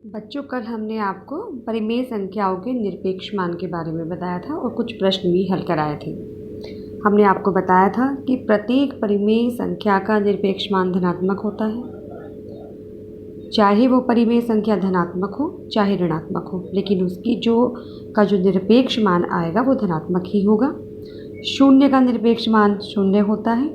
बच्चों, कल हमने आपको परिमेय संख्याओं के निरपेक्ष मान के बारे में बताया था और कुछ प्रश्न भी हल कराए थे। हमने आपको बताया था कि प्रत्येक परिमेय संख्या का निरपेक्ष मान धनात्मक होता है, चाहे वो परिमेय संख्या धनात्मक हो चाहे ऋणात्मक हो, लेकिन उसकी जो निरपेक्ष मान आएगा वो धनात्मक ही होगा। शून्य का निरपेक्ष मान शून्य होता है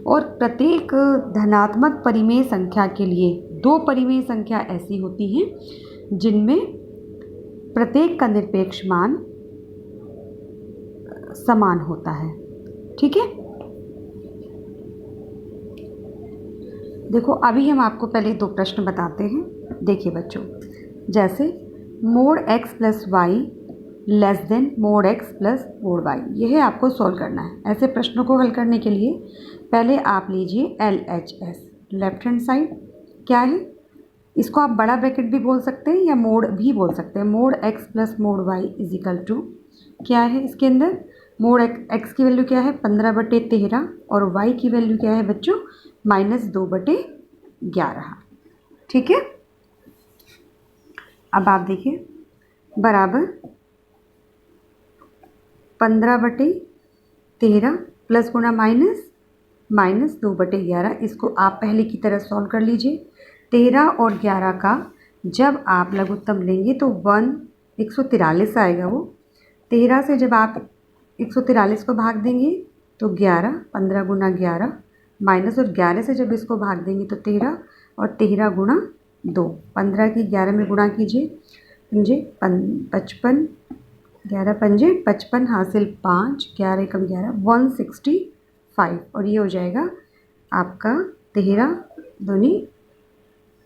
और प्रत्येक धनात्मक परिमेय संख्या के लिए दो परिमेय संख्या ऐसी होती हैं जिनमें प्रत्येक का निरपेक्ष मान समान होता है। ठीक है, देखो अभी हम आपको पहले दो प्रश्न बताते हैं। देखिए बच्चों, जैसे mod x plus y less than mod x plus mod y, यह आपको सॉल्व करना है। ऐसे प्रश्नों को हल करने के लिए पहले आप लीजिए LHS, लेफ्ट हैंड साइड क्या है, इसको आप बड़ा ब्रैकेट भी बोल सकते हैं या मोड भी बोल सकते हैं। Mod x plus mod y is equal to क्या है, इसके अंदर मोड x की वैल्यू क्या है 15/13 और y की वैल्यू क्या है बच्चों -2/11। ठीक है, अब आप देखिए बराबर 15/13 प्लस गुना माइनस 2/11। इसको आप पहले की तरह सॉल्व कर लीजिए। 13 और 11 का जब आप लघुत्तम लेंगे तो 143 आएगा। वो 13 से जब आप 143 को भाग देंगे तो 11, 15 गुना 11 माइनस, और 11 से जब इसको भाग देंगे तो 13 और 13 गुना 2, 15 की 11 में गुणा कीजिए, 55, 11 पंजे 55 हासिल 5, 11 एकम 11, 165 और ये हो जाएगा आपका 13 दूनी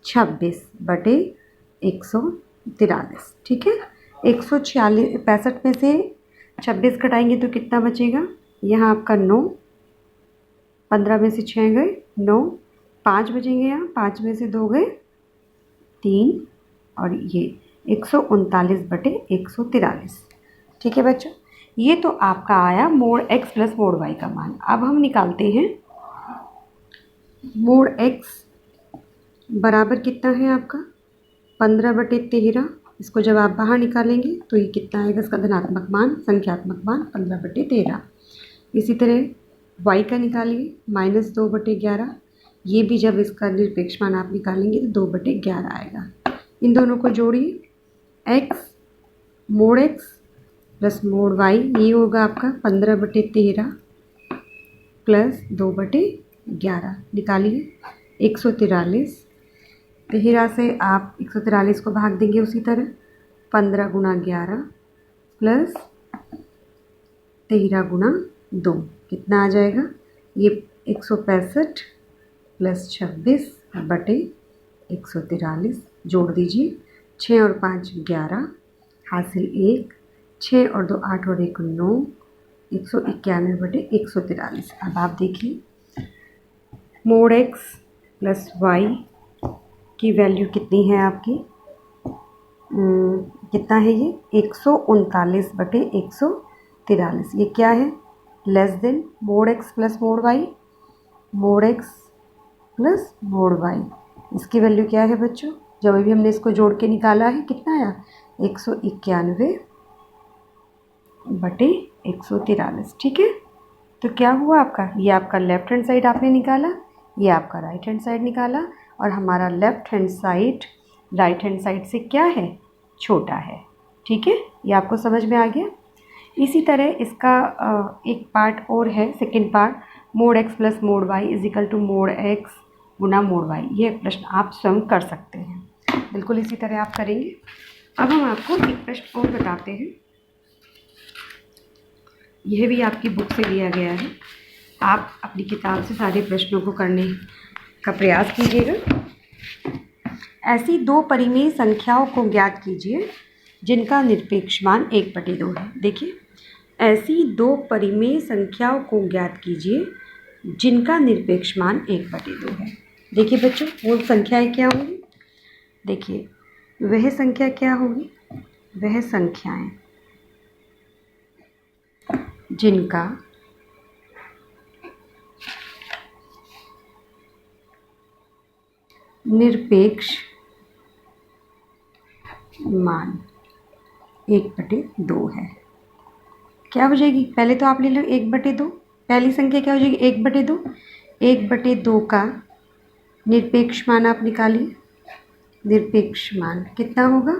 26/143। ठीक है, 165 में से 26 घटाएंगे तो कितना बचेगा, यहाँ आपका 9, 15 में से 6 गए 9, 5 बचेंगे, यहाँ 5 में से 2 गए 3 और ये 139/143। ठीक है बच्चों, ये तो आपका आया mode x plus mode y का मान। अब हम निकालते हैं मोड x बराबर कितना है आपका 15/13। इसको जब आप बाहर निकालेंगे तो ये कितना आएगा, इसका धनात्मक मान संख्यात्मक मान 15/13। इसी तरह y का निकालिए -2/11, ये भी जब इसका निरपेक्ष मान आप निकालेंगे तो 2/11 आएगा। इन दोनों को जोड़िए, x mode x plus mode y, ये होगा आपका 15/13 प्लस 2/11। निकालिए 143, 13 से आप 143 को भाग देंगे उसी तरह, 15 गुना 11 प्लस 13 गुना 2 कितना आ जाएगा, ये 165 प्लस 26/143 जोड़ दीजिए, 6 और 5 11 हासिल 1, 6 और 2 8 और 1 9, 191/143। अब आप देखिए मोड x प्लस वाई की वैल्यू कितनी है आपकी, कितना है ये 139/143। ये क्या है, less than mod x plus mod y, mod x plus mod y, इसकी वैल्यू क्या है बच्चों, जब अभी हमने इसको जोड़ के निकाला है कितना आया 191/143। ठीक है, तो क्या हुआ आपका, ये आपका लेफ्ट हैंड साइड आपने निकाला, ये आपका राइट हैंड साइड निकाला, और हमारा left hand side right hand side से क्या है, छोटा है। ठीक है, ये आपको समझ में आ गया। इसी तरह इसका एक पार्ट और है, second part, mod x plus mod y is equal to mod x गुना मोड वाई। ये प्रश्न आप स्वयं कर सकते हैं, बिल्कुल इसी तरह आप करेंगे। अब हम आपको एक प्रश्न और बताते हैं, यह भी आपकी बुक से लिया गया है। आप अपनी किताब से सारे प्रश्नों को करने का प्रयास कीजिएगा। ऐसी दो परिमेय संख्याओं को ज्ञात कीजिए जिनका निरपेक्ष मान 1/2 है। देखिए, ऐसी दो परिमेय संख्याओं को ज्ञात कीजिए जिनका निरपेक्ष मान 1/2 है। देखिए बच्चों, वो संख्याएं क्या होंगी, देखिए वह संख्या क्या होगी, वह संख्याएं जिनका निरपेक्ष मान 1/2 है। क्या हो जाएगी, पहले तो आप ले लो 1/2, पहली संख्या क्या हो जाएगी 1/2। 1/2 का निरपेक्ष मान आप निकालिए, निरपेक्ष मान कितना होगा,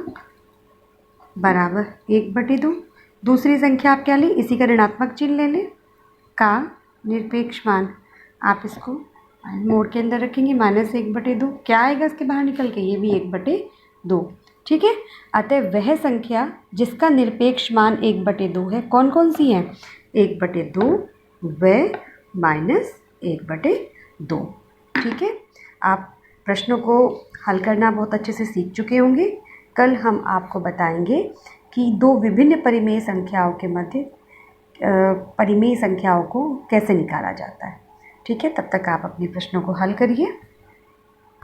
बराबर 1/2। दूसरी संख्या आप क्या लें, इसी का ऋणात्मक चिन्ह ले लें, का निरपेक्ष मान आप इसको मोड़ के अंदर रखेंगे, -1/2। क्या आएगा इसके बाहर निकल के, ये भी 1/2। ठीक है, अतः वह संख्या जिसका निरपेक्ष मान 1/2 है, कौन कौन सी है, 1/2 व -1/2। ठीक है, आप प्रश्नों को हल करना बहुत अच्छे से सीख चुके होंगे। कल हम आपको बताएंगे कि दो विभिन्न परिमेय संख्याओं के मध्य परिमेय संख्याओं को कैसे निकाला जाता है। ठीक है, तब तक आप अपने प्रश्नों को हल करिए।